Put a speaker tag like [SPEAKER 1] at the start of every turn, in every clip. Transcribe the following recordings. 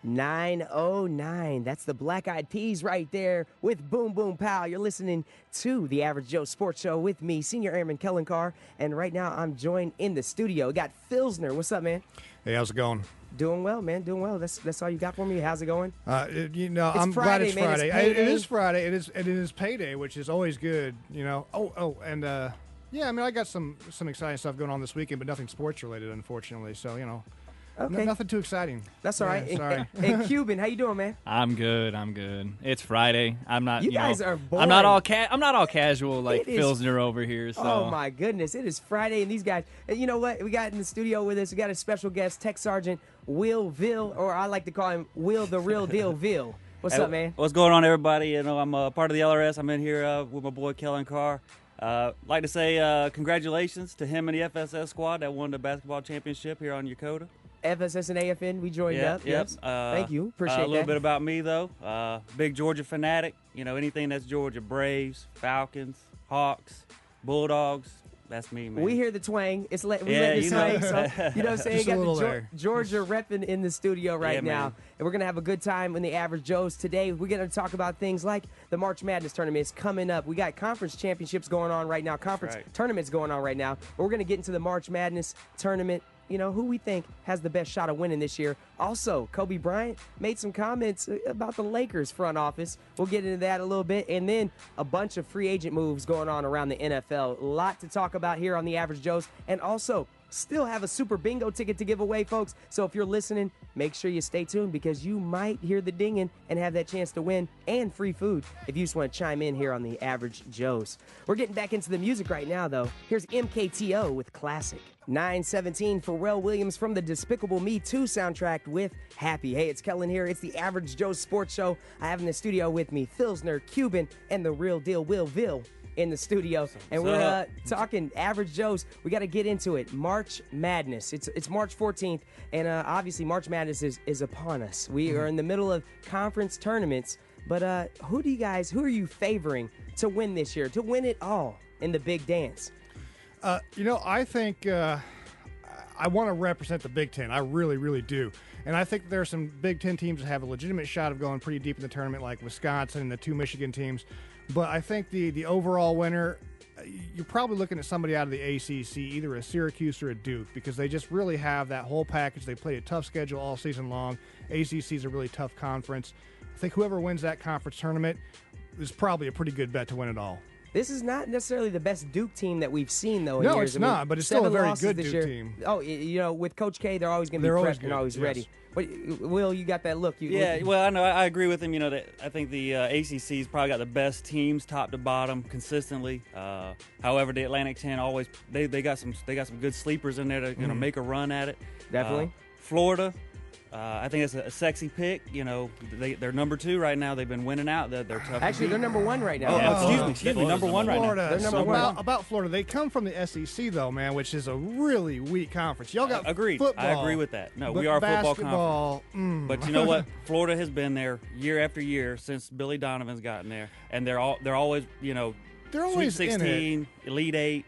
[SPEAKER 1] 909. That's the Black Eyed Peas right there with Boom Boom Pow. You're listening to the Average Joe Sports Show with me, Senior Airman Kellen Carr. And right now I'm joined in the studio. We got Phillsner. What's up, man?
[SPEAKER 2] Hey, how's it going?
[SPEAKER 1] Doing well, man. Doing well. That's all you got for me. How's it going?
[SPEAKER 2] I'm glad it's Friday. It is Friday. It is payday, which is always good. Yeah, I mean, I got some exciting stuff going on this weekend, but nothing sports related, unfortunately. So
[SPEAKER 1] Okay.
[SPEAKER 2] Nothing too exciting.
[SPEAKER 1] That's all right.
[SPEAKER 2] Sorry.
[SPEAKER 1] Hey, Cuban, how you doing, man?
[SPEAKER 3] I'm good. It's Friday. I'm not.
[SPEAKER 1] You guys are boring.
[SPEAKER 3] I'm not all casual like Phillsner over here. So.
[SPEAKER 1] Oh my goodness, it is Friday, and these guys. And you know what? We got in the studio with us. We got a special guest, Tech Sergeant Will Veal, or I like to call him Will the Real Deal Veal. What's up, man?
[SPEAKER 4] What's going on, everybody? I'm part of the LRS. I'm in here with my boy Kellen Carr. Like to say congratulations to him and the FSS squad that won the basketball championship here on Yokota.
[SPEAKER 1] FSS and AFN, we joined up.
[SPEAKER 4] Yep.
[SPEAKER 1] Yes. Thank you. Appreciate that.
[SPEAKER 4] A little bit about me, though. Big Georgia fanatic. Anything that's Georgia. Braves, Falcons, Hawks, Bulldogs. That's me, man.
[SPEAKER 1] We hear the twang. We let
[SPEAKER 4] you
[SPEAKER 1] swing. So, you know what I'm saying?
[SPEAKER 2] Just a little there.
[SPEAKER 1] Georgia repping in the studio right now.
[SPEAKER 4] Man.
[SPEAKER 1] And we're going to have a good time in the Average Joes. Today, we're going to talk about things like the March Madness tournament is coming up. We got conference championships going on right now, tournaments going on right now. But we're going to get into the March Madness tournament. Who we think has the best shot of winning this year. Also, Kobe Bryant made some comments about the Lakers front office. We'll get into that a little bit. And then a bunch of free agent moves going on around the NFL. A lot to talk about here on the Average Joes. And also, still have a Super Bingo ticket to give away, folks. So if you're listening, make sure you stay tuned because you might hear the dinging and have that chance to win and free food if you just want to chime in here on the Average Joes. We're getting back into the music right now, though. Here's MKTO with Classic. 9:17, Pharrell Williams from the Despicable Me 2 soundtrack with Happy. Hey, it's Kellen here. It's the Average Joe Sports Show. I have in the studio with me Phillsner, Cuban, and the real deal Will Veal in the studio. And we're talking Average Joes. We got to get into it. March Madness. It's March 14th, and obviously March Madness is upon us. We are in the middle of conference tournaments, but who are you favoring to win this year, to win it all in the big dance?
[SPEAKER 2] I think I want to represent the Big Ten. I really, really do. And I think there are some Big Ten teams that have a legitimate shot of going pretty deep in the tournament, like Wisconsin and the two Michigan teams. But I think the overall winner, you're probably looking at somebody out of the ACC, either a Syracuse or a Duke, because they just really have that whole package. They played a tough schedule all season long. ACC is a really tough conference. I think whoever wins that conference tournament is probably a pretty good bet to win it all.
[SPEAKER 1] This is not necessarily the best Duke team that we've seen, though.
[SPEAKER 2] No, it's not, but it's still a very good Duke team.
[SPEAKER 1] Oh, with Coach K, they're always going to be fresh and always ready. But Will, you got that look.
[SPEAKER 4] Well, I know. I agree with him. I think the ACC's probably got the best teams, top to bottom, consistently. However, the Atlantic 10 always they got some good sleepers in there to make a run at it.
[SPEAKER 1] Definitely.
[SPEAKER 4] Florida. I think it's a sexy pick. They're number 2 right now. They've been winning out. They're tough.
[SPEAKER 1] Actually, they're number 1 right now.
[SPEAKER 4] Excuse me. Number 1 right now.
[SPEAKER 1] They're number 1.
[SPEAKER 2] About Florida, they come from the SEC though, man, which is a really weak conference. Y'all got
[SPEAKER 4] agreed.
[SPEAKER 2] Football,
[SPEAKER 4] I agree with that. No, we are a football conference. But you know what? Florida has been there year after year since Billy Donovan's gotten there, and they're always
[SPEAKER 2] they're always
[SPEAKER 4] Sweet 16, Elite 8.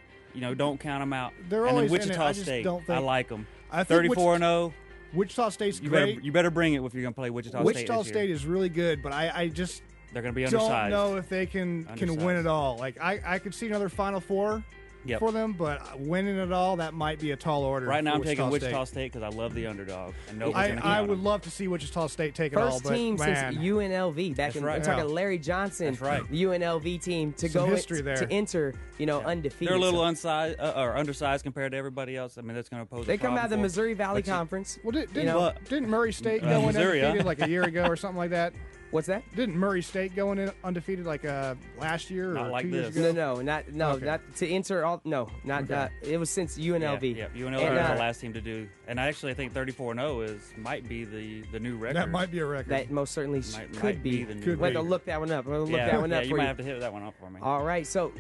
[SPEAKER 4] Don't count them out.
[SPEAKER 2] They're
[SPEAKER 4] and
[SPEAKER 2] always
[SPEAKER 4] then Wichita
[SPEAKER 2] in it.
[SPEAKER 4] State.
[SPEAKER 2] Don't think,
[SPEAKER 4] I like them.
[SPEAKER 2] 34-0. Wichita State's great.
[SPEAKER 4] You better bring it if you're going to play Wichita State.
[SPEAKER 2] Wichita State is really good, but I just
[SPEAKER 4] they're going to be undersized.
[SPEAKER 2] Don't know if they can win it all. Like I could see another Final Four for them, but winning it all, that might be a tall order.
[SPEAKER 4] Right now, I'm taking Wichita State because I love the underdog. And
[SPEAKER 2] I would love to see Wichita State take it all.
[SPEAKER 1] First team since UNLV back in I'm talking Larry Johnson, the UNLV team to go to enter undefeated.
[SPEAKER 4] They're a little undersized compared to everybody else. I mean, that's going to pose.
[SPEAKER 1] They come out of the Missouri Valley Conference.
[SPEAKER 2] Well, didn't Murray State go in undefeated like a year ago or something like that?
[SPEAKER 1] What's that?
[SPEAKER 2] Didn't Murray State go in undefeated like last year
[SPEAKER 4] not
[SPEAKER 2] or
[SPEAKER 4] like
[SPEAKER 2] 2 years
[SPEAKER 4] this.
[SPEAKER 2] ago?
[SPEAKER 1] Not to enter all. No, not it was since UNLV.
[SPEAKER 4] Yeah, UNLV was the last team to do. And actually, I think 34-0 might be the new record.
[SPEAKER 2] That might be a record.
[SPEAKER 1] That most certainly could be.
[SPEAKER 4] The new
[SPEAKER 1] record. We'll have to look that one up.
[SPEAKER 4] You might have to hit that one up for me.
[SPEAKER 1] All right, so.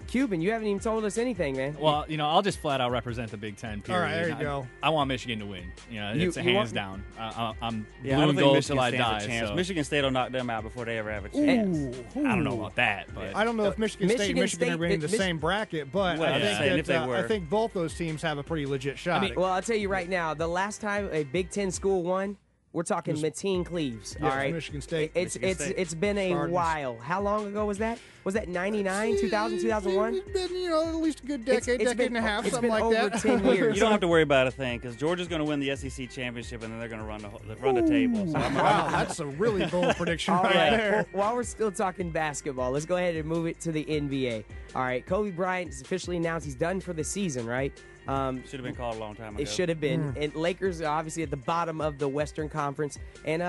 [SPEAKER 1] Cuban, you haven't even told us anything, man.
[SPEAKER 3] Well, I'll just flat out represent the Big Ten. Period.
[SPEAKER 2] All right, there you go.
[SPEAKER 3] I want Michigan to win. It's hands down. I'm blue
[SPEAKER 4] I don't
[SPEAKER 3] and
[SPEAKER 4] think
[SPEAKER 3] gold
[SPEAKER 4] Michigan
[SPEAKER 3] till I
[SPEAKER 4] stands
[SPEAKER 3] die.
[SPEAKER 4] a chance.
[SPEAKER 3] So.
[SPEAKER 4] Michigan State will knock them out before they ever have a chance.
[SPEAKER 3] I don't know about that, but
[SPEAKER 2] I don't know if Michigan State and Michigan are in the same bracket, but I think both those teams have a pretty legit shot.
[SPEAKER 1] Well, I'll tell you right now, the last time a Big Ten school won we're talking Mateen Cleaves.
[SPEAKER 2] Yeah,
[SPEAKER 1] all right,
[SPEAKER 2] Michigan State.
[SPEAKER 1] It's been a while. How long ago was that? Was that 99, 2000, 2001?
[SPEAKER 2] It's been, at least a good decade and a half, something like
[SPEAKER 1] that.
[SPEAKER 2] It's
[SPEAKER 1] been over 10 years.
[SPEAKER 4] You don't have to worry about a thing because Georgia's going to win the SEC championship, and then they're going to run the table. So
[SPEAKER 2] wow, that's a really bold prediction
[SPEAKER 1] All
[SPEAKER 2] right there.
[SPEAKER 1] Well, while we're still talking basketball, let's go ahead and move it to the NBA. All right, Kobe Bryant has officially announced he's done for the season, right?
[SPEAKER 4] Should have been called a long time ago.
[SPEAKER 1] It should have been. And Lakers are obviously at the bottom of the Western Conference. And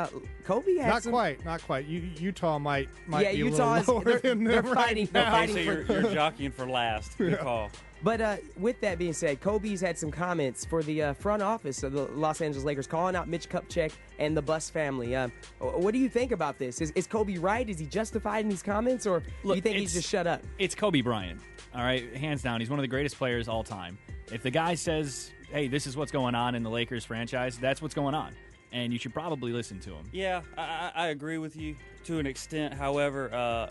[SPEAKER 1] Kobe has
[SPEAKER 2] not quite. Utah might
[SPEAKER 1] yeah,
[SPEAKER 2] be
[SPEAKER 1] Utah
[SPEAKER 2] a little lower than
[SPEAKER 1] they're
[SPEAKER 2] them
[SPEAKER 1] fighting.
[SPEAKER 2] right
[SPEAKER 1] They're
[SPEAKER 2] now.
[SPEAKER 1] fighting
[SPEAKER 4] So you're jockeying for last. Good call.
[SPEAKER 1] But with that being said, Kobe's had some comments for the front office of the Los Angeles Lakers, calling out Mitch Kupchak and the Buss family. What do you think about this? Is Kobe right? Is he justified in these comments, or do you think he's just shut up?
[SPEAKER 3] It's Kobe Bryant, all right? Hands down. He's one of the greatest players all time. If the guy says, hey, this is what's going on in the Lakers franchise, that's what's going on. And you should probably listen to him.
[SPEAKER 4] Yeah, I agree with you to an extent. However,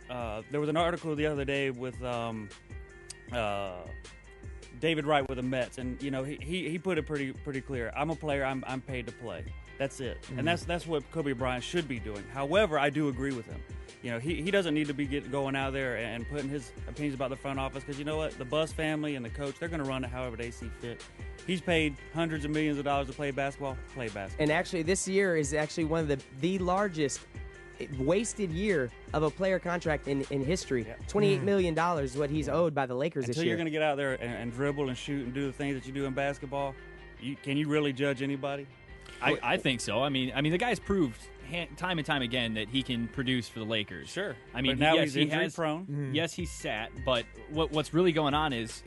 [SPEAKER 4] there was an article the other day with David Wright with the Mets, and he put it pretty clear. I'm a player. I'm paid to play. That's it, and that's what Kobe Bryant should be doing. However, I do agree with him. He doesn't need to be going out there and putting his opinions about the front office, because you know what, the Buss family and the coach, they're going to run it however they see fit. He's paid hundreds of millions of dollars to play basketball. Play basketball.
[SPEAKER 1] And actually, this year is actually one of the largest wasted year of a player contract in history. Yeah. $28 million is what he's owed by the Lakers this year.
[SPEAKER 4] Until you're going to get out there and dribble and shoot and do the things that you do in basketball, can you really judge anybody?
[SPEAKER 3] I think so. I mean, the guy's proved time and time again that he can produce for the Lakers.
[SPEAKER 4] Sure.
[SPEAKER 3] I mean,
[SPEAKER 4] but now
[SPEAKER 3] yes,
[SPEAKER 4] he's injury prone.
[SPEAKER 3] Yes, he's sat. But what's really going on is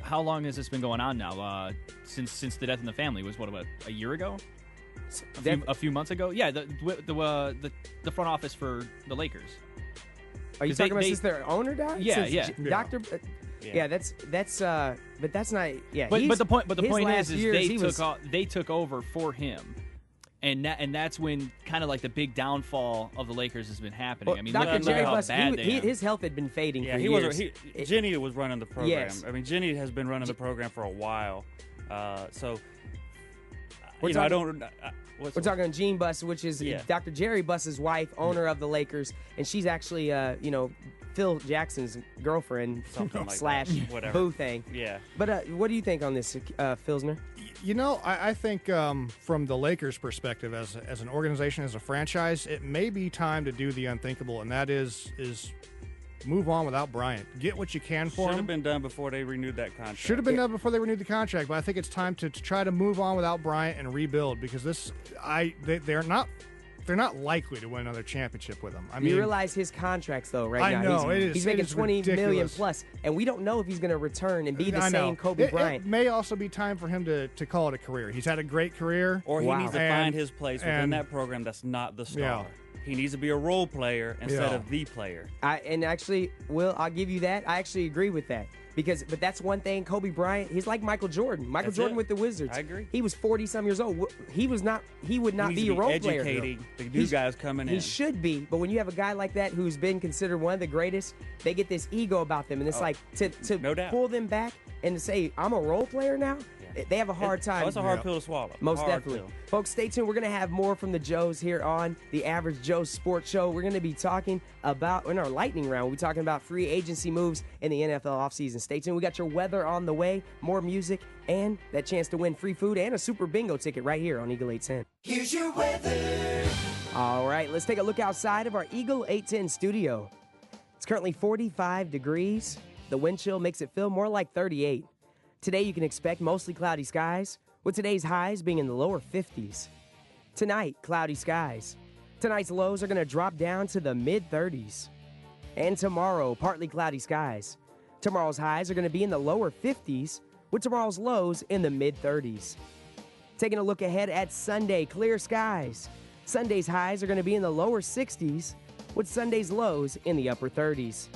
[SPEAKER 3] how long has this been going on now? Since the death in the family was what, a year ago? A few months ago? Yeah, the front office for the Lakers.
[SPEAKER 1] Are you talking about since their owner died?
[SPEAKER 3] Yeah.
[SPEAKER 1] Doctor. Yeah, that's but that's not. Yeah,
[SPEAKER 3] but the point is
[SPEAKER 1] they
[SPEAKER 3] took over for him, and that's when kind of like the big downfall of the Lakers has been happening.
[SPEAKER 1] Well,
[SPEAKER 3] I mean,
[SPEAKER 1] Dr.
[SPEAKER 3] look
[SPEAKER 1] Jerry
[SPEAKER 3] how
[SPEAKER 1] Buss,
[SPEAKER 3] bad they are.
[SPEAKER 1] his health had been fading for
[SPEAKER 4] years.
[SPEAKER 1] years.
[SPEAKER 4] Jenny was running the program.
[SPEAKER 1] Yes.
[SPEAKER 4] I mean, Jenny has been running the program for a while. So
[SPEAKER 1] we're
[SPEAKER 4] we're
[SPEAKER 1] talking Jean Buss, which is Dr. Jerry Buss's wife, owner of the Lakers, and she's actually Phil Jackson's girlfriend slash
[SPEAKER 4] whatever
[SPEAKER 1] boo thing.
[SPEAKER 4] Yeah.
[SPEAKER 1] But what do you think on this, Phillsner?
[SPEAKER 2] I think from the Lakers' perspective, as an organization, as a franchise, it may be time to do the unthinkable, and that is move on without Bryant. Get what you can for him.
[SPEAKER 4] Should have been done before they renewed that contract.
[SPEAKER 2] Should have been done before they renewed the contract, but I think it's time to try to move on without Bryant and rebuild, because they're not likely to win another championship with him. I mean,
[SPEAKER 1] you realize his contracts though right now.
[SPEAKER 2] I know
[SPEAKER 1] he's making $20 million
[SPEAKER 2] ridiculous.
[SPEAKER 1] plus, and we don't know if he's going to return and be the same Kobe Bryant.
[SPEAKER 2] It may also be time for him to call it a career. He's had a great career,
[SPEAKER 4] or he needs to find his place within that program. That's not the star.
[SPEAKER 2] Yeah.
[SPEAKER 4] He needs to be a role player instead of the player.
[SPEAKER 1] And actually, Will, I'll give you that. I actually agree with that. But that's one thing, Kobe Bryant, he's like Michael Jordan. Michael Jordan with the Wizards.
[SPEAKER 4] I agree.
[SPEAKER 1] He was 40-some years old. He would not be a role player.
[SPEAKER 4] Educating the new guys coming in.
[SPEAKER 1] He should be, but when you have a guy like that who's been considered one of the greatest, they get this ego about them, and it's like to pull them back and to say, I'm a role player now, they have a hard time.
[SPEAKER 4] That's a hard pill to swallow.
[SPEAKER 1] Most definitely. Folks, stay tuned. We're going to have more from the Joes here on the Average Joe Sports Show. We're going to be talking about, in our lightning round, we'll be talking about free agency moves in the NFL offseason. Stay tuned. We got your weather on the way, more music, and that chance to win free food and a super bingo ticket right here on Eagle 810.
[SPEAKER 5] Here's your weather.
[SPEAKER 1] All right, let's take a look outside of our Eagle 810 studio. It's currently 45 degrees. The wind chill makes it feel more like 38. Today, you can expect mostly cloudy skies, with today's highs being in the lower 50s. Tonight, cloudy skies. Tonight's lows are going to drop down to the mid-30s. And tomorrow, partly cloudy skies. Tomorrow's highs are going to be in the lower 50s, with tomorrow's lows in the mid-30s. Taking a look ahead at Sunday, clear skies. Sunday's highs are going to be in the lower 60s, with Sunday's lows in the upper 30s.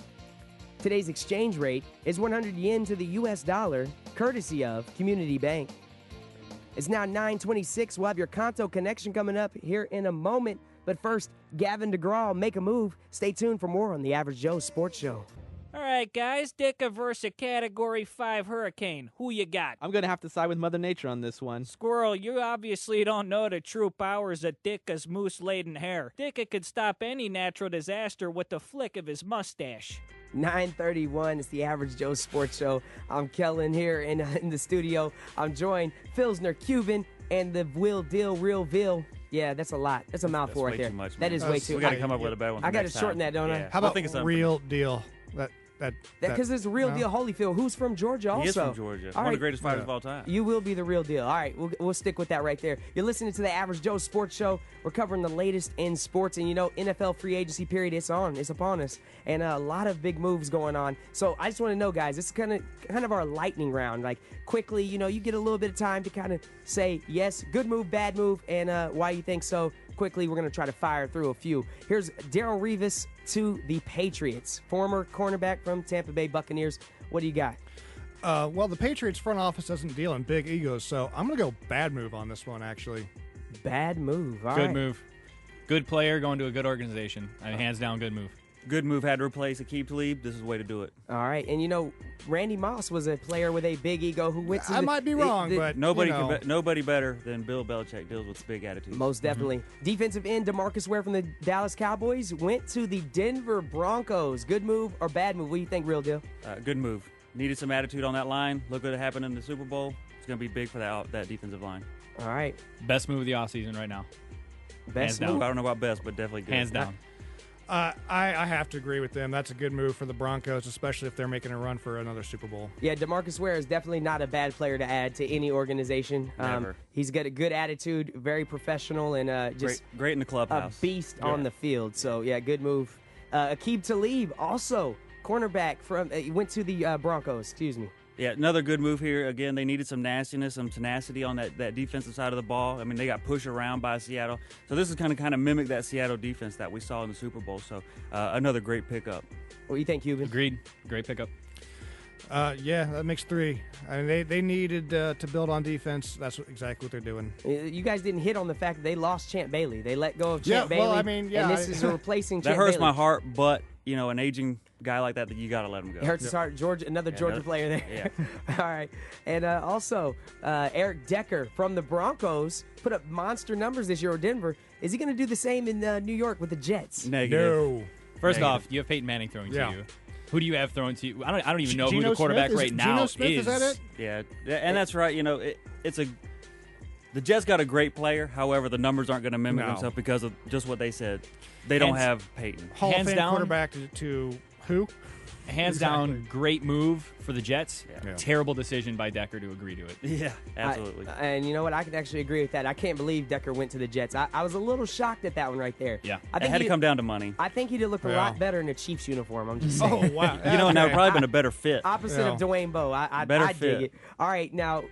[SPEAKER 1] Today's exchange rate is 100 yen to the U.S. dollar, courtesy of Community Bank. It's now 9:26. We'll have your Kanto connection coming up here in a moment. But first, Gavin DeGraw, Make a Move. Stay tuned for more on the Average Joe Sports Show.
[SPEAKER 6] All right, guys, Dicka versus Category 5 Hurricane. Who you got?
[SPEAKER 7] I'm going to have to side with Mother Nature on this one.
[SPEAKER 6] Squirrel, you obviously don't know the true powers of Dicka's moose-laden hair. Dicka could stop any natural disaster with the flick of his mustache.
[SPEAKER 1] 9:31. It's the Average Joe Sports Show. I'm Kellen here in the studio. I'm joined Phillsner, Cuban, and the Will Deal Real Veal. Yeah, that's a lot. That's a mouthful right there.
[SPEAKER 4] Too much,
[SPEAKER 1] that is way too.
[SPEAKER 4] We got to come up with a better one.
[SPEAKER 1] I got to shorten that, don't I?
[SPEAKER 2] How about Real Deal?
[SPEAKER 1] Because it's a real deal Holyfield, who's from Georgia also.
[SPEAKER 4] He is from Georgia. One of the greatest fighters of all time.
[SPEAKER 1] You will be the real deal. All right, we'll stick with that right there. You're listening to the Average Joe Sports Show. We're covering the latest in sports, and NFL free agency period, it's upon us, and a lot of big moves going on. So I just want to know, guys, this is kind of our lightning round. Like, quickly, you get a little bit of time to kind of say yes, good move, bad move, and why you think so. Quickly, we're going to try to fire through a few. Here's Darrelle Revis to the Patriots, former cornerback from Tampa Bay Buccaneers. What do you got?
[SPEAKER 2] Well, the Patriots front office doesn't deal in big egos, so I'm going to go bad move on this one, actually.
[SPEAKER 1] Bad move. All
[SPEAKER 3] Good
[SPEAKER 1] right.
[SPEAKER 3] move. Good player going to a good organization. I mean, hands down, good move.
[SPEAKER 4] Good move. Had to replace Aqib Talib. This is the way to do it.
[SPEAKER 1] All right, and Randy Moss was a player with a big ego who went to
[SPEAKER 2] I might be wrong, but
[SPEAKER 4] Nobody better than Bill Belichick deals with big attitude.
[SPEAKER 1] Most definitely. Defensive end DeMarcus Ware from the Dallas Cowboys went to the Denver Broncos. Good move or bad move? What do you think, real deal?
[SPEAKER 4] Good move. Needed some attitude on that line. Look what happened in the Super Bowl. It's going to be big for that defensive line.
[SPEAKER 1] All right.
[SPEAKER 3] Best move of the offseason right now.
[SPEAKER 1] Best
[SPEAKER 3] Hands down.
[SPEAKER 1] move.
[SPEAKER 4] I don't know about best, but definitely good.
[SPEAKER 3] Hands down.
[SPEAKER 2] I have to agree with them. That's a good move for the Broncos, especially if they're making a run for another Super Bowl.
[SPEAKER 1] Yeah, DeMarcus Ware is definitely not a bad player to add to any organization.
[SPEAKER 4] Never.
[SPEAKER 1] He's got a good attitude, very professional, and just
[SPEAKER 4] great in the clubhouse.
[SPEAKER 1] A beast on the field. So, yeah, good move. Aqib Talib, also cornerback from went to the Broncos. Excuse me.
[SPEAKER 4] Yeah, another good move here. Again, they needed some nastiness, some tenacity on that defensive side of the ball. I mean, they got pushed around by Seattle. So this is kind of mimic that Seattle defense that we saw in the Super Bowl. So another great pickup.
[SPEAKER 1] What do you think, Cuban?
[SPEAKER 3] Agreed. Great pickup.
[SPEAKER 2] Yeah, that makes three. I mean, they needed to build on defense. That's exactly what they're doing.
[SPEAKER 1] You guys didn't hit on the fact that they lost Champ Bailey. They let go of Champ Bailey.
[SPEAKER 2] Well, I mean, yeah.
[SPEAKER 1] And this is replacing Champ
[SPEAKER 4] That hurts
[SPEAKER 1] Bailey.
[SPEAKER 4] my heart, but, an aging guy like that you got to let him go.
[SPEAKER 1] It hurts his heart. Another Georgia player there.
[SPEAKER 4] Yeah.
[SPEAKER 1] All right. And also, Eric Decker from the Broncos put up monster numbers this year with Denver. Is he going to do the same in New York with the Jets?
[SPEAKER 4] Negative.
[SPEAKER 2] No.
[SPEAKER 3] First off, you have Peyton Manning throwing to you. Who do you have throwing to you? I don't even know who
[SPEAKER 2] Geno
[SPEAKER 3] the quarterback
[SPEAKER 2] Smith?
[SPEAKER 3] right now
[SPEAKER 2] Geno Smith, is that it?
[SPEAKER 4] Yeah, and that's right. The Jets got a great player. However, the numbers aren't going to mimic themselves because of just what they said. They don't have Peyton.
[SPEAKER 2] Hall of
[SPEAKER 3] Hands
[SPEAKER 2] Fame
[SPEAKER 3] down.
[SPEAKER 2] quarterback to who?
[SPEAKER 3] Hands down, great move for the Jets.
[SPEAKER 4] Yeah.
[SPEAKER 3] Terrible decision by Decker to agree to it.
[SPEAKER 4] Yeah, absolutely.
[SPEAKER 1] And you know what? I can actually agree with that. I can't believe Decker went to the Jets. I was a little shocked at that one right there.
[SPEAKER 3] Yeah.
[SPEAKER 1] I
[SPEAKER 4] It
[SPEAKER 1] think
[SPEAKER 4] had to come down to money.
[SPEAKER 1] I think he'd have looked a lot better in a Chiefs uniform. I'm just saying.
[SPEAKER 2] Oh, wow.
[SPEAKER 4] And that would probably been a better fit.
[SPEAKER 1] Opposite of Dwayne Bowe. I
[SPEAKER 4] Better
[SPEAKER 1] dig
[SPEAKER 4] fit.
[SPEAKER 1] it. All right, now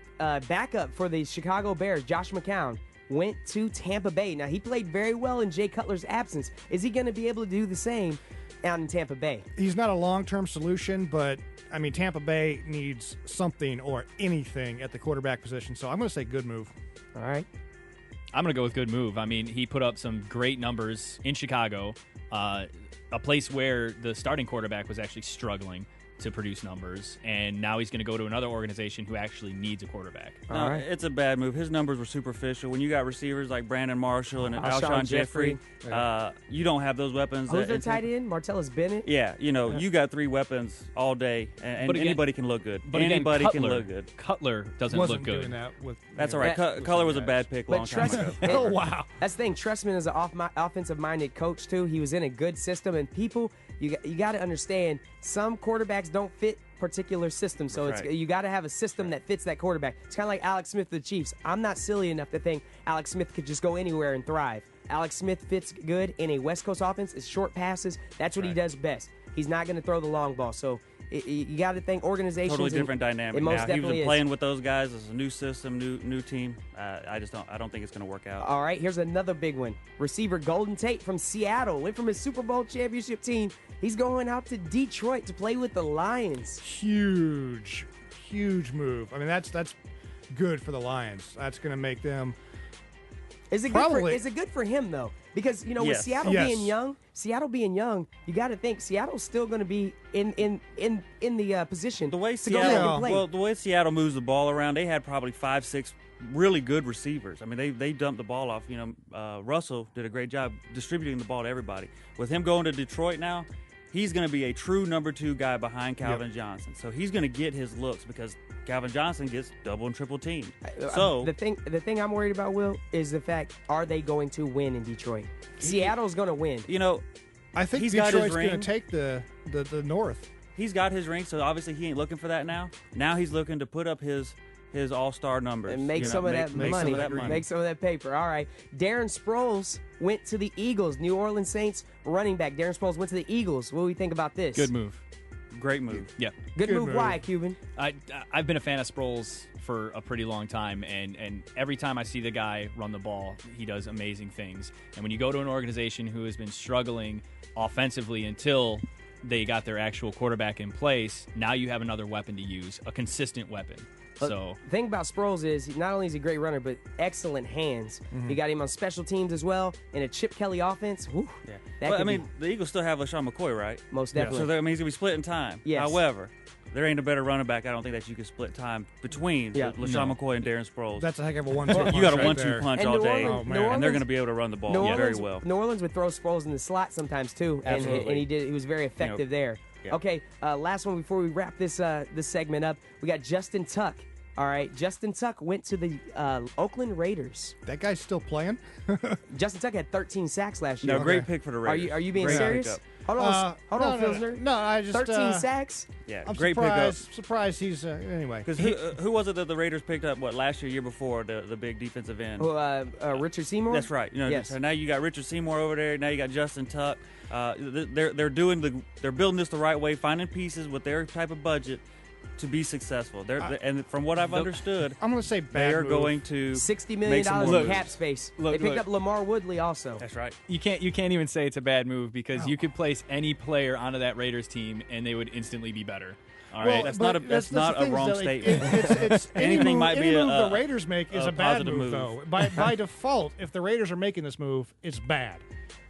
[SPEAKER 1] backup for the Chicago Bears, Josh McCown, went to Tampa Bay. Now, he played very well in Jay Cutler's absence. Is he going to be able to do the same out in Tampa Bay?
[SPEAKER 2] He's not a long-term solution, but, I mean, Tampa Bay needs something or anything at the quarterback position, so I'm going to say good move.
[SPEAKER 1] All right.
[SPEAKER 3] I'm going to go with good move. I mean, he put up some great numbers in Chicago, a place where the starting quarterback was actually struggling to produce numbers, and now he's going to go to another organization who actually needs a quarterback.
[SPEAKER 4] No, it's a bad move. His numbers were superficial. When you got receivers like Brandon Marshall and Alshon Jeffrey, you don't have those weapons.
[SPEAKER 1] Who's their tight end? Martellus Bennett?
[SPEAKER 4] Yeah, you got three weapons all day, and
[SPEAKER 3] But again-
[SPEAKER 4] anybody can look good.
[SPEAKER 3] But again,
[SPEAKER 4] Anybody can
[SPEAKER 3] Cutler-
[SPEAKER 4] look good.
[SPEAKER 3] Cutler doesn't
[SPEAKER 2] Wasn't
[SPEAKER 3] look good.
[SPEAKER 2] doing that with.
[SPEAKER 4] That's all right. Cutler was a bad pick long time ago.
[SPEAKER 2] Oh, wow.
[SPEAKER 1] That's the thing. Trustman is an offensive-minded coach, too. He was in a good system, and people, you got to understand, some quarterbacks don't fit particular systems, so
[SPEAKER 4] That's right.
[SPEAKER 1] you got to have a system that fits that quarterback. It's kind of like Alex Smith with the Chiefs. I'm not silly enough to think Alex Smith could just go anywhere and thrive. Alex Smith fits good in a West Coast offense. It's short passes. That's what he does best. He's not going to throw the long ball, so you got to think organizations.
[SPEAKER 4] Totally different dynamic.
[SPEAKER 1] It most
[SPEAKER 4] Now, he
[SPEAKER 1] definitely
[SPEAKER 4] was
[SPEAKER 1] is.
[SPEAKER 4] playing with those guys. It's a new system, new team. I don't think it's going to work out.
[SPEAKER 1] All right, here's another big one. Receiver Golden Tate from Seattle went from his Super Bowl championship team. He's going out to Detroit to play with the Lions.
[SPEAKER 2] Huge move. I mean, that's good for the Lions. That's going to make them
[SPEAKER 1] Is it
[SPEAKER 2] Probably.
[SPEAKER 1] Is it good for him though? Because with
[SPEAKER 4] Yes.
[SPEAKER 1] Seattle being young, you got to think Seattle's still going to be in the position
[SPEAKER 4] The way
[SPEAKER 1] to go ahead and play.
[SPEAKER 4] the way Seattle moves the ball around, they had probably 5, 6 really good receivers. I mean, they dumped the ball off. Russell did a great job distributing the ball to everybody. With him going to Detroit now, he's going to be a true number 2 guy behind Calvin Johnson. So he's going to get his looks because Calvin Johnson gets double and triple teamed. So
[SPEAKER 1] the thing I'm worried about, Will, is the fact: are they going to win in Detroit? Seattle's going to win.
[SPEAKER 2] I think
[SPEAKER 4] he's got his
[SPEAKER 2] Detroit's going
[SPEAKER 4] ring.
[SPEAKER 2] to take the North.
[SPEAKER 4] He's got his ring, so obviously he ain't looking for that now. Now he's looking to put up his all-star numbers
[SPEAKER 1] And make some of that money.
[SPEAKER 4] Some of that money.
[SPEAKER 1] Make some of that paper. All right. Darren Sproles went to the Eagles. New Orleans Saints running back. Darren Sproles went to the Eagles. What do we think about this?
[SPEAKER 3] Good move.
[SPEAKER 4] Great move.
[SPEAKER 3] Yeah.
[SPEAKER 1] Good move. Why, Cuban?
[SPEAKER 3] I've been a fan of Sproles for a pretty long time, and every time I see the guy run the ball, he does amazing things. And when you go to an organization who has been struggling offensively until they got their actual quarterback in place, now you have another weapon to use, a consistent weapon. So
[SPEAKER 1] the thing about Sproles is not only is he a great runner, but excellent hands. You got him on special teams as well, in a Chip Kelly offense. Whew,
[SPEAKER 4] Yeah. The Eagles still have LaShawn McCoy, right?
[SPEAKER 1] most definitely.
[SPEAKER 4] So that means he'll be splitting time.
[SPEAKER 1] Yes.
[SPEAKER 4] However, there ain't a better running back. I don't think that you can split time between LaShawn McCoy and Darren Sproles.
[SPEAKER 2] That's a heck of a 1-2 punch.
[SPEAKER 4] You got a
[SPEAKER 2] right
[SPEAKER 4] 1-2
[SPEAKER 2] there.
[SPEAKER 4] punch
[SPEAKER 1] And
[SPEAKER 4] all
[SPEAKER 1] New
[SPEAKER 4] day,
[SPEAKER 1] Orleans-
[SPEAKER 2] New Orleans-
[SPEAKER 4] and they're going to be able to run the ball very well.
[SPEAKER 1] New Orleans would throw Sproles in the slot sometimes too, and
[SPEAKER 4] Absolutely.
[SPEAKER 1] he was very effective there.
[SPEAKER 4] Yeah.
[SPEAKER 1] Okay, last one before we wrap this segment up, we got Justin Tuck. All right, Justin Tuck went to the Oakland Raiders.
[SPEAKER 2] That guy's still playing?
[SPEAKER 1] Justin Tuck had 13 sacks last year.
[SPEAKER 4] No, great pick for the Raiders.
[SPEAKER 1] Are you being
[SPEAKER 4] Great
[SPEAKER 1] serious?
[SPEAKER 4] pickup.
[SPEAKER 1] Hold on, Phillsner.
[SPEAKER 2] No, I just
[SPEAKER 1] 13 sacks.
[SPEAKER 4] Yeah,
[SPEAKER 2] I'm
[SPEAKER 4] great
[SPEAKER 2] surprised he's anyway.
[SPEAKER 4] pickup. Because who was it that the Raiders picked up? What, last year before, the big defensive end?
[SPEAKER 1] Richard Seymour.
[SPEAKER 4] That's right.
[SPEAKER 1] Yes.
[SPEAKER 4] So now you got Richard Seymour over there. Now you got Justin Tuck. They're building this the right way, finding pieces with their type of budget to be successful. And from what I've understood,
[SPEAKER 2] I'm going to say bad
[SPEAKER 4] they are
[SPEAKER 2] move.
[SPEAKER 4] going to
[SPEAKER 1] $60
[SPEAKER 4] make some
[SPEAKER 1] million
[SPEAKER 4] more
[SPEAKER 1] in
[SPEAKER 4] moves.
[SPEAKER 1] cap space.
[SPEAKER 3] Look,
[SPEAKER 1] they picked
[SPEAKER 3] look.
[SPEAKER 1] up Lamar Woodley also.
[SPEAKER 4] That's right.
[SPEAKER 3] you can't even say it's a bad move because you could place any player onto that Raiders team and they would instantly be better. All right.
[SPEAKER 4] That's
[SPEAKER 2] but
[SPEAKER 4] not
[SPEAKER 2] the
[SPEAKER 4] a
[SPEAKER 2] thing
[SPEAKER 4] wrong
[SPEAKER 2] is that, like,
[SPEAKER 4] statement.
[SPEAKER 2] It's
[SPEAKER 4] Anything might be
[SPEAKER 2] any move
[SPEAKER 4] a
[SPEAKER 2] the Raiders make is
[SPEAKER 4] a
[SPEAKER 2] a bad
[SPEAKER 4] positive
[SPEAKER 2] move,
[SPEAKER 4] move.
[SPEAKER 2] though. By default, if the Raiders are making this move, it's bad.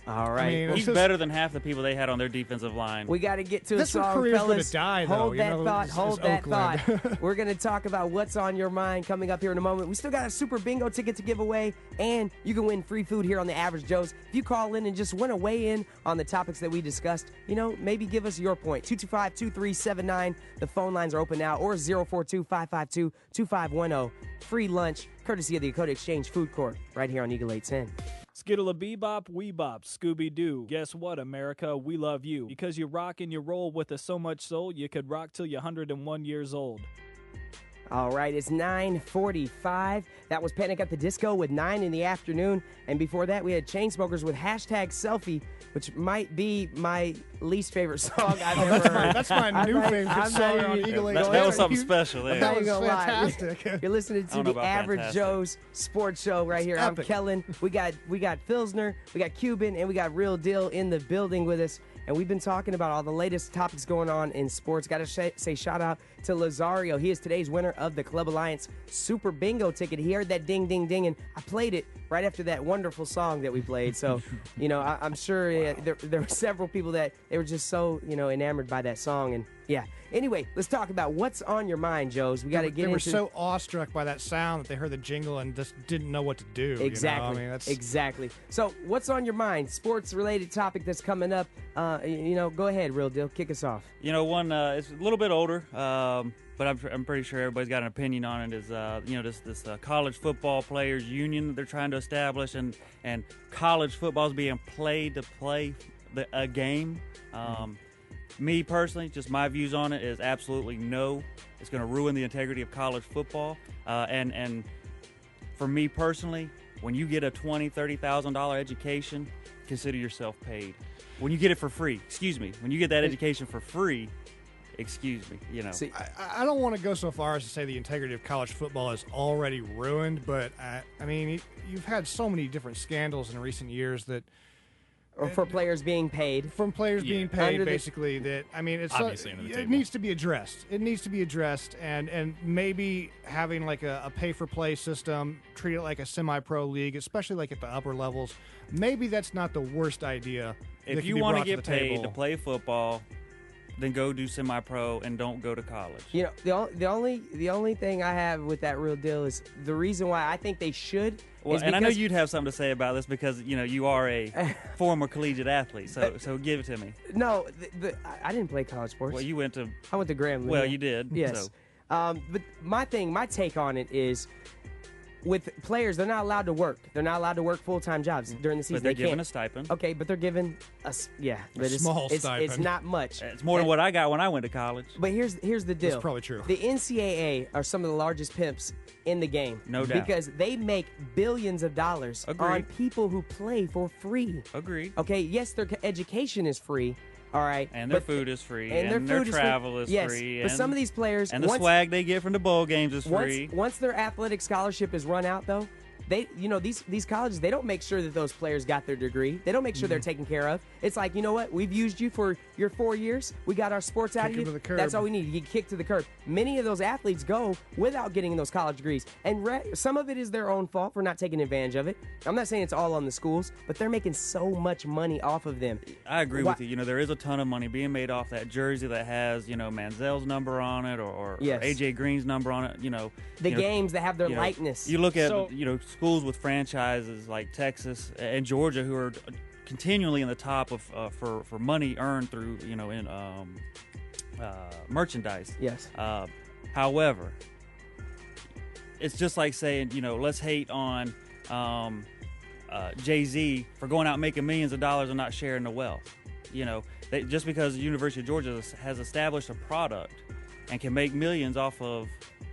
[SPEAKER 1] All right.
[SPEAKER 2] I mean,
[SPEAKER 4] He's
[SPEAKER 2] it's just-
[SPEAKER 4] better than half the people they had on their defensive line.
[SPEAKER 1] We got to get to a
[SPEAKER 2] This
[SPEAKER 1] song,
[SPEAKER 2] career's gonna
[SPEAKER 1] fellas.
[SPEAKER 2] die, though,
[SPEAKER 1] Hold
[SPEAKER 2] you
[SPEAKER 1] that
[SPEAKER 2] know,
[SPEAKER 1] thought.
[SPEAKER 2] it's
[SPEAKER 1] Hold that
[SPEAKER 2] Oakland.
[SPEAKER 1] thought. We're going to talk about what's on your mind coming up here in a moment. We still got a Super Bingo ticket to give away, and you can win free food here on the Average Joe's. If you call in and just want to weigh in on the topics that we discussed, maybe give us your point. 225-2379. The phone lines are open now, or 042-552-2510. Free lunch, courtesy of the Dakota Exchange Food Court, right here on Eagle 810.
[SPEAKER 6] Skittle a bebop, weebop, Scooby-Doo. Guess what, America? We love you. Because you rock and you roll with us so much soul, you could rock till you're 101 years old.
[SPEAKER 1] All right, it's 9:45. That was Panic at the Disco with 9 in the afternoon. And before that, we had Chainsmokers with #selfie, which might be my least favorite song I've ever heard.
[SPEAKER 2] That's my new favorite
[SPEAKER 1] I'm
[SPEAKER 2] song
[SPEAKER 1] not
[SPEAKER 2] on
[SPEAKER 1] even-
[SPEAKER 2] Eagle 8.
[SPEAKER 4] That was something special there.
[SPEAKER 1] I'm
[SPEAKER 2] That
[SPEAKER 1] not
[SPEAKER 2] was
[SPEAKER 1] even gonna lie.
[SPEAKER 2] fantastic.
[SPEAKER 1] You're listening
[SPEAKER 4] I
[SPEAKER 1] to
[SPEAKER 4] don't know
[SPEAKER 1] the
[SPEAKER 4] about
[SPEAKER 1] Average
[SPEAKER 4] fantastic.
[SPEAKER 1] Joe's Sports Show right here. I'm
[SPEAKER 2] epic.
[SPEAKER 1] Kellen. We got Phillsner, we got Cuban, and we got Real Deal in the building with us. And we've been talking about all the latest topics going on in sports. Got to say shout out to Lazario. He is today's winner of the Club Alliance Super Bingo ticket. He heard that ding, ding, ding, and I played it right after that wonderful song that we played. So, I'm sure there were several people that they were just so, enamored by that song. And yeah. Anyway, let's talk about what's on your mind, Joes. We got to get
[SPEAKER 2] They were
[SPEAKER 1] into
[SPEAKER 2] so awestruck by that sound that they heard the jingle and just didn't know what to do.
[SPEAKER 1] Exactly.
[SPEAKER 2] You know? I mean, that's
[SPEAKER 1] Exactly. So, what's on your mind? Sports-related topic that's coming up. Go ahead, Real Deal. Kick us off.
[SPEAKER 4] It's a little bit older, but I'm pretty sure everybody's got an opinion on it. Is this college football players union that they're trying to establish, and college football is being played to play a game. Me personally, just my views on it is absolutely no. It's going to ruin the integrity of college football. And for me personally, when you get a $20,000-$30,000 education, consider yourself paid. When you get it for free, when you get that education for free,
[SPEAKER 1] See,
[SPEAKER 2] I don't want to go so far as to say the integrity of college football is already ruined, but I mean, you've had so many different scandals in recent years that
[SPEAKER 1] Or for players being paid.
[SPEAKER 2] From players being paid,
[SPEAKER 1] Under the-
[SPEAKER 2] basically. That I mean, it's
[SPEAKER 3] Obviously under the
[SPEAKER 2] it
[SPEAKER 3] table.
[SPEAKER 2] needs to be addressed. It needs to be addressed, and maybe having like a pay-for-play system, treat it like a semi-pro league, especially like at the upper levels. Maybe that's not the worst idea. that
[SPEAKER 4] If
[SPEAKER 2] can
[SPEAKER 4] you
[SPEAKER 2] be
[SPEAKER 4] want to
[SPEAKER 2] brought
[SPEAKER 4] get
[SPEAKER 2] the
[SPEAKER 4] paid
[SPEAKER 2] table.
[SPEAKER 4] to play football, then go do semi-pro and don't go to college.
[SPEAKER 1] You know, the only thing I have with that real deal is the reason why I think they should.
[SPEAKER 4] Well,
[SPEAKER 1] is
[SPEAKER 4] and I know
[SPEAKER 1] because-
[SPEAKER 4] you'd have something to say about this because you are a former collegiate athlete. So give it to me.
[SPEAKER 1] No, I didn't play college sports.
[SPEAKER 4] Well, you went to.
[SPEAKER 1] I went to Grambling.
[SPEAKER 4] Well, you did.
[SPEAKER 1] Yes.
[SPEAKER 4] So.
[SPEAKER 1] But my take on it is, with players, they're not allowed to work. They're not allowed to work full-time jobs during the season.
[SPEAKER 4] But they're
[SPEAKER 1] they
[SPEAKER 4] given
[SPEAKER 1] can't.
[SPEAKER 4] a stipend.
[SPEAKER 1] Okay, but they're given but
[SPEAKER 2] small
[SPEAKER 1] it's
[SPEAKER 2] stipend.
[SPEAKER 1] not much.
[SPEAKER 4] It's more than what I got when I went to college.
[SPEAKER 1] But here's the deal.
[SPEAKER 2] That's probably true.
[SPEAKER 1] The NCAA are some of the largest pimps in the game.
[SPEAKER 4] No doubt.
[SPEAKER 1] Because they make billions of dollars on
[SPEAKER 4] Agreed.
[SPEAKER 1] people who play for free.
[SPEAKER 4] Agreed.
[SPEAKER 1] Okay, yes, their education is free. All right.
[SPEAKER 4] And their
[SPEAKER 1] but-
[SPEAKER 4] food is free.
[SPEAKER 1] and their food is free.
[SPEAKER 4] travel is
[SPEAKER 1] Yes,
[SPEAKER 4] free.
[SPEAKER 1] but
[SPEAKER 4] and,
[SPEAKER 1] some of these players,
[SPEAKER 4] and the
[SPEAKER 1] once-
[SPEAKER 4] swag they get from the bowl games is free.
[SPEAKER 1] Once their athletic scholarship is run out, though, these colleges, they don't make sure that those players got their degree. They don't make sure they're taken care of. It's like, you know what? We've used you for your 4 years. We got our sports out of
[SPEAKER 2] Kick 'em
[SPEAKER 1] you.
[SPEAKER 2] to the curb.
[SPEAKER 1] That's all we need. You get kicked to the curb. Many of those athletes go without getting those college degrees, and some of it is their own fault for not taking advantage of it. I'm not saying it's all on the schools, but they're making so much money off of them.
[SPEAKER 4] I agree with you. There is a ton of money being made off that jersey that has, Manziel's number on it or
[SPEAKER 1] Yes.
[SPEAKER 4] AJ Green's number on it.
[SPEAKER 1] The games that have their
[SPEAKER 4] you know,
[SPEAKER 1] likeness.
[SPEAKER 4] You look at
[SPEAKER 6] So-
[SPEAKER 4] schools with franchises like Texas and Georgia who are continually in the top of for money earned through in merchandise.
[SPEAKER 1] Yes.
[SPEAKER 4] However, it's just like saying let's hate on Jay-Z for going out making millions of dollars and not sharing the wealth. Just because the University of Georgia has established a product and can make millions off of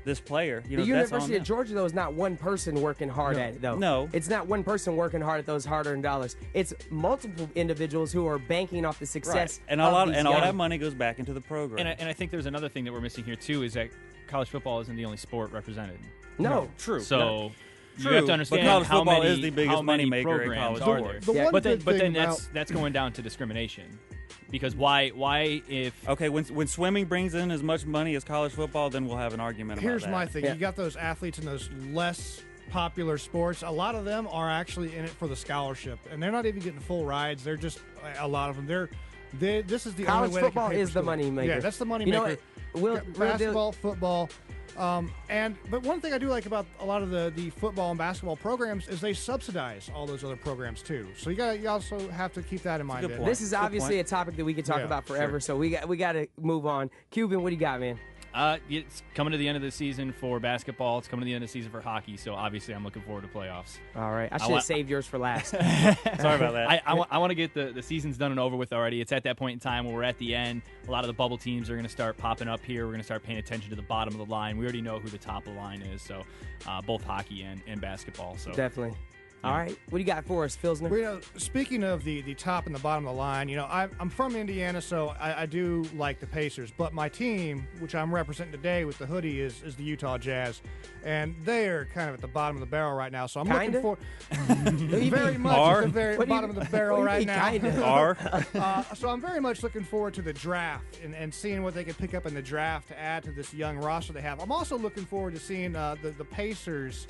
[SPEAKER 4] this player,
[SPEAKER 1] The
[SPEAKER 4] that's on
[SPEAKER 1] University
[SPEAKER 4] them.
[SPEAKER 1] of Georgia, though, is not one person working hard at it, though.
[SPEAKER 4] No.
[SPEAKER 1] It's not one person working hard at those hard-earned dollars. It's multiple individuals who are banking off the success
[SPEAKER 4] Right. And
[SPEAKER 1] of
[SPEAKER 4] all
[SPEAKER 1] these
[SPEAKER 4] that
[SPEAKER 1] young-
[SPEAKER 4] money goes back into the program.
[SPEAKER 3] And I think there's another thing that we're missing here too is that college football isn't the only sport represented.
[SPEAKER 1] No.
[SPEAKER 4] True.
[SPEAKER 3] So you
[SPEAKER 4] True,
[SPEAKER 3] have to
[SPEAKER 4] but
[SPEAKER 3] understand
[SPEAKER 4] college
[SPEAKER 3] how
[SPEAKER 4] football
[SPEAKER 3] many,
[SPEAKER 4] is the biggest
[SPEAKER 3] how many
[SPEAKER 4] moneymaker in
[SPEAKER 3] programs
[SPEAKER 4] college
[SPEAKER 3] are there.
[SPEAKER 4] sports.
[SPEAKER 2] The one
[SPEAKER 3] But
[SPEAKER 2] good
[SPEAKER 3] then
[SPEAKER 2] thing
[SPEAKER 3] that's going down to discrimination, because why if
[SPEAKER 4] Okay, when swimming brings in as much money as college football, then we'll have an argument about
[SPEAKER 2] Here's
[SPEAKER 4] that.
[SPEAKER 2] my thing.
[SPEAKER 1] Yeah.
[SPEAKER 2] You got those athletes in those less popular sports. A lot of them are actually in it for the scholarship, and they're not even getting full rides. They're just a lot of them. This is the
[SPEAKER 1] College
[SPEAKER 2] only way they can
[SPEAKER 1] football
[SPEAKER 2] pay for
[SPEAKER 1] is the
[SPEAKER 2] school.
[SPEAKER 1] money maker.
[SPEAKER 2] Yeah, that's the money
[SPEAKER 1] You know
[SPEAKER 2] maker.
[SPEAKER 1] what? Will-
[SPEAKER 2] Got
[SPEAKER 1] real deal-
[SPEAKER 2] basketball, football. But one thing I do like about a lot of the football and basketball programs is they subsidize all those other programs too. So you also have to keep that in mind.
[SPEAKER 4] good
[SPEAKER 2] Ed.
[SPEAKER 4] point.
[SPEAKER 1] This is
[SPEAKER 4] Good
[SPEAKER 1] obviously
[SPEAKER 4] point.
[SPEAKER 1] a topic that we could talk
[SPEAKER 2] Yeah,
[SPEAKER 1] about forever,
[SPEAKER 4] sure.
[SPEAKER 1] so we got to move on. Cuban, what do you got, man?
[SPEAKER 3] it's coming to the end of the season for basketball, it's coming to the end of the season for hockey. So obviously, I'm looking forward to playoffs.
[SPEAKER 1] All right. I should have
[SPEAKER 3] want-
[SPEAKER 1] saved yours for last.
[SPEAKER 4] Sorry about that.
[SPEAKER 3] I want to get the season's done and over with already. It's at that point in time where we're at the end. A lot of the bubble teams are going to start popping up here. We're going to start paying attention to the bottom of the line. We already know who the top of the line is, so both hockey and basketball. So
[SPEAKER 1] Definitely. All right. What do you got for us, Phillsner?
[SPEAKER 2] Well, speaking of the top and the bottom of the line, I'm from Indiana, so I do like the Pacers. But my team, which I'm representing today with the hoodie, is the Utah Jazz, and they are kind of at the bottom of the barrel right now. So I'm
[SPEAKER 1] Kinda?
[SPEAKER 2] looking for
[SPEAKER 1] do you
[SPEAKER 2] very
[SPEAKER 1] mean?
[SPEAKER 2] much
[SPEAKER 4] Are?
[SPEAKER 2] at the very
[SPEAKER 1] What do you-
[SPEAKER 2] bottom of the barrel
[SPEAKER 1] what do you
[SPEAKER 2] right
[SPEAKER 1] mean,
[SPEAKER 2] now.
[SPEAKER 1] kinda?
[SPEAKER 4] Are
[SPEAKER 2] So I'm very much looking forward to the draft and seeing what they can pick up in the draft to add to this young roster they have. I'm also looking forward to seeing the Pacers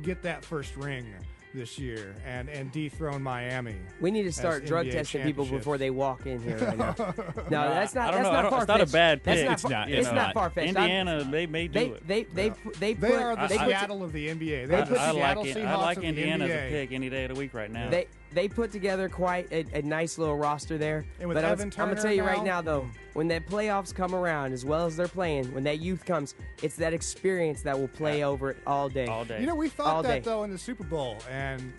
[SPEAKER 2] get that first ring this year and dethrone Miami.
[SPEAKER 1] We need to start
[SPEAKER 2] as
[SPEAKER 1] drug
[SPEAKER 2] NBA
[SPEAKER 1] testing people
[SPEAKER 2] championships.
[SPEAKER 1] before they walk in here right now. No, that's not.
[SPEAKER 4] I don't
[SPEAKER 1] That's
[SPEAKER 4] know.
[SPEAKER 1] not far
[SPEAKER 4] It's not a bad
[SPEAKER 1] That's
[SPEAKER 4] pick.
[SPEAKER 1] not
[SPEAKER 3] It's
[SPEAKER 1] far-
[SPEAKER 3] not.
[SPEAKER 1] It's
[SPEAKER 3] It's
[SPEAKER 1] not
[SPEAKER 3] not.
[SPEAKER 1] far fetched.
[SPEAKER 4] Indiana, they may do it.
[SPEAKER 1] They
[SPEAKER 2] They are the
[SPEAKER 1] put-
[SPEAKER 2] Seattle of the NBA.
[SPEAKER 1] they
[SPEAKER 2] They're
[SPEAKER 1] put
[SPEAKER 2] the
[SPEAKER 4] I
[SPEAKER 2] Seattle
[SPEAKER 4] like it.
[SPEAKER 2] Seahawks
[SPEAKER 4] I like
[SPEAKER 2] of the
[SPEAKER 4] Indiana as a
[SPEAKER 2] NBA.
[SPEAKER 4] pick any day of the week right now.
[SPEAKER 1] They put together quite a nice little roster there.
[SPEAKER 2] And with
[SPEAKER 1] but
[SPEAKER 2] Evan
[SPEAKER 1] I'm
[SPEAKER 2] Turner
[SPEAKER 1] gonna tell you right
[SPEAKER 2] now-
[SPEAKER 1] now, though, when that playoffs come around, as well as they're playing, when that youth comes, it's that experience that will play over it all day.
[SPEAKER 4] all day.
[SPEAKER 2] We
[SPEAKER 1] All
[SPEAKER 2] thought
[SPEAKER 1] day.
[SPEAKER 2] that though in the Super Bowl, and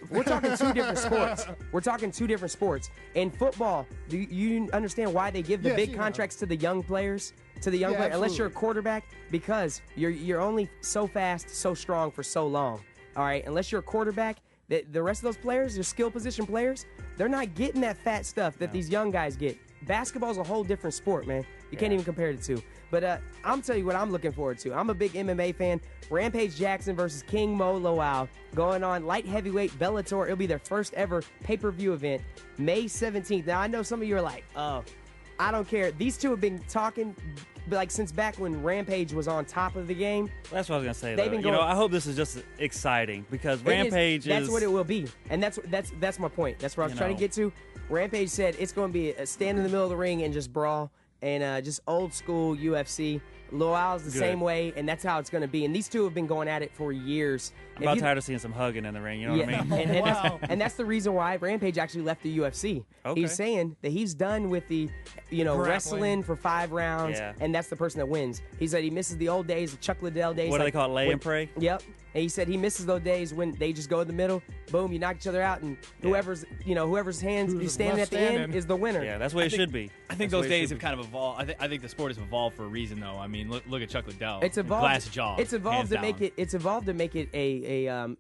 [SPEAKER 1] We're talking two different sports. We're talking two different sports. In football, do you understand why they give the
[SPEAKER 2] Yes,
[SPEAKER 1] big
[SPEAKER 2] you know.
[SPEAKER 1] contracts to the young players? To the young
[SPEAKER 2] Yeah,
[SPEAKER 1] players, unless you're a
[SPEAKER 2] absolutely.
[SPEAKER 1] quarterback, because you're only so fast, so strong for so long. All right, unless you're a quarterback, the rest of those players, your skill position players, they're not getting that fat stuff that these young guys get. basketball's a whole different sport, man. You can't even compare the two. But I'm telling you what I'm looking forward to. I'm a big MMA fan. Rampage Jackson versus King Mo Lawal going on light heavyweight Bellator. It'll be their first ever pay-per-view event, May 17th. Now, I know some of you are like, oh, I don't care. These two have been talking like since back when Rampage was on top of the game.
[SPEAKER 4] That's what I was gonna say.
[SPEAKER 1] They've been going,
[SPEAKER 4] I hope this is just exciting because Rampage is.
[SPEAKER 1] That's what it will be, and that's my point. That's what I was trying to get to. Rampage said it's going to be a stand in the middle of the ring and just brawl, and just old school UFC. Loyal's the same way, and that's how it's going to be. And these two have been going at it for years.
[SPEAKER 4] I'm about tired of seeing some hugging in the ring. You know what I mean?
[SPEAKER 1] And that's the reason why Rampage actually left the UFC.
[SPEAKER 4] Okay.
[SPEAKER 1] He's saying that he's done with the, wrestling for 5 rounds, and that's the person that wins. He said he misses the old days, the Chuck Liddell days.
[SPEAKER 4] What do they call it, lay and pray?
[SPEAKER 1] Yep. And he said he misses those days when they just go in the middle, boom, you knock each other out, and whoever's hands is standing at the end is the winner.
[SPEAKER 4] Yeah, that's the way it should be.
[SPEAKER 3] I think those days have kind of evolved. I think the sport has evolved for a reason, though. I mean, look at Chuck Liddell.
[SPEAKER 1] It's evolved.
[SPEAKER 3] Glass jaw.
[SPEAKER 1] It's evolved to make it. It's evolved to make it a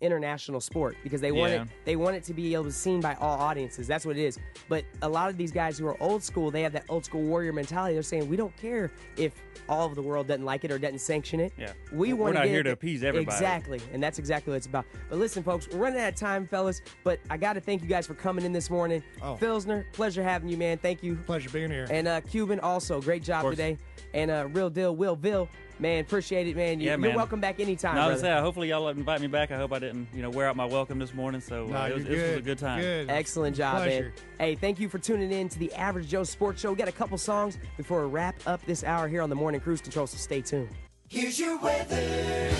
[SPEAKER 1] international sport because they want it. They want it to be able to be seen by all audiences. That's what it is. But a lot of these guys who are old school, they have that old school warrior mentality. They're saying we don't care if all of the world doesn't like it or doesn't sanction it.
[SPEAKER 4] Yeah.
[SPEAKER 1] We're
[SPEAKER 4] not here to appease everybody.
[SPEAKER 1] Exactly, and that's exactly what it's about. But listen, folks, we're running out of time, fellas. But I got to thank you guys for coming in this morning. Phillsner, pleasure having you, man. Thank you.
[SPEAKER 2] Pleasure being here.
[SPEAKER 1] And Cuban, also, great job today. And Real Deal, Will, man, appreciate it, man. You're welcome back anytime, brother.
[SPEAKER 4] Hopefully y'all invite me back. I hope I didn't, wear out my welcome this morning. So it was a good time.
[SPEAKER 2] Good.
[SPEAKER 1] Excellent job, man. Hey, thank you for tuning in to the Average Joe Sports Show. We got a couple songs before we wrap up this hour here on the Morning Cruise Control, so stay tuned.
[SPEAKER 5] Here's your weather.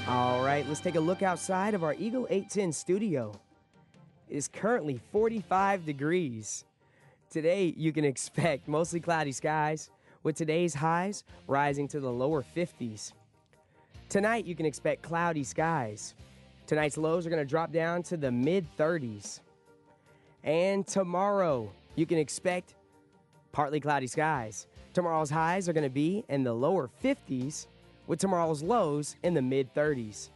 [SPEAKER 1] All right, let's take a look outside of our Eagle 810 studio. It is currently 45 degrees. Today, you can expect mostly cloudy skies, with today's highs rising to the lower 50s. Tonight, you can expect cloudy skies. Tonight's lows are going to drop down to the mid-30s. And tomorrow, you can expect partly cloudy skies. Tomorrow's highs are going to be in the lower 50s, with tomorrow's lows in the mid-30s.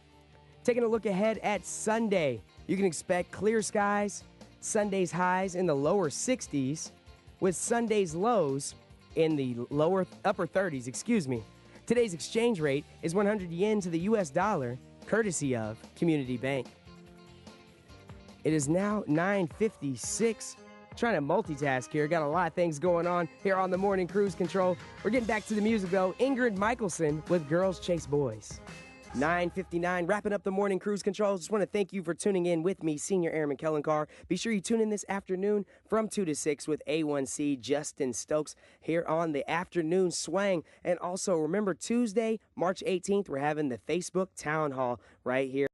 [SPEAKER 1] Taking a look ahead at Sunday, you can expect clear skies, Sunday's highs in the lower 60s, with Sunday's lows in the upper 30s, Today's exchange rate is 100 yen to the U.S. dollar, courtesy of Community Bank. It is now 9:56. Trying to multitask here. Got a lot of things going on here on the Morning Cruise Control. We're getting back to the music, though. Ingrid Michaelson with Girls Chase Boys. 9:59, wrapping up the Morning Cruise Control. Just want to thank you for tuning in with me, Senior Airman Kellen Carr. Be sure you tune in this afternoon from 2 to 6 with A1C Justin Stokes here on the Afternoon Swang. And also, remember, Tuesday, March 18th, we're having the Facebook Town Hall right here.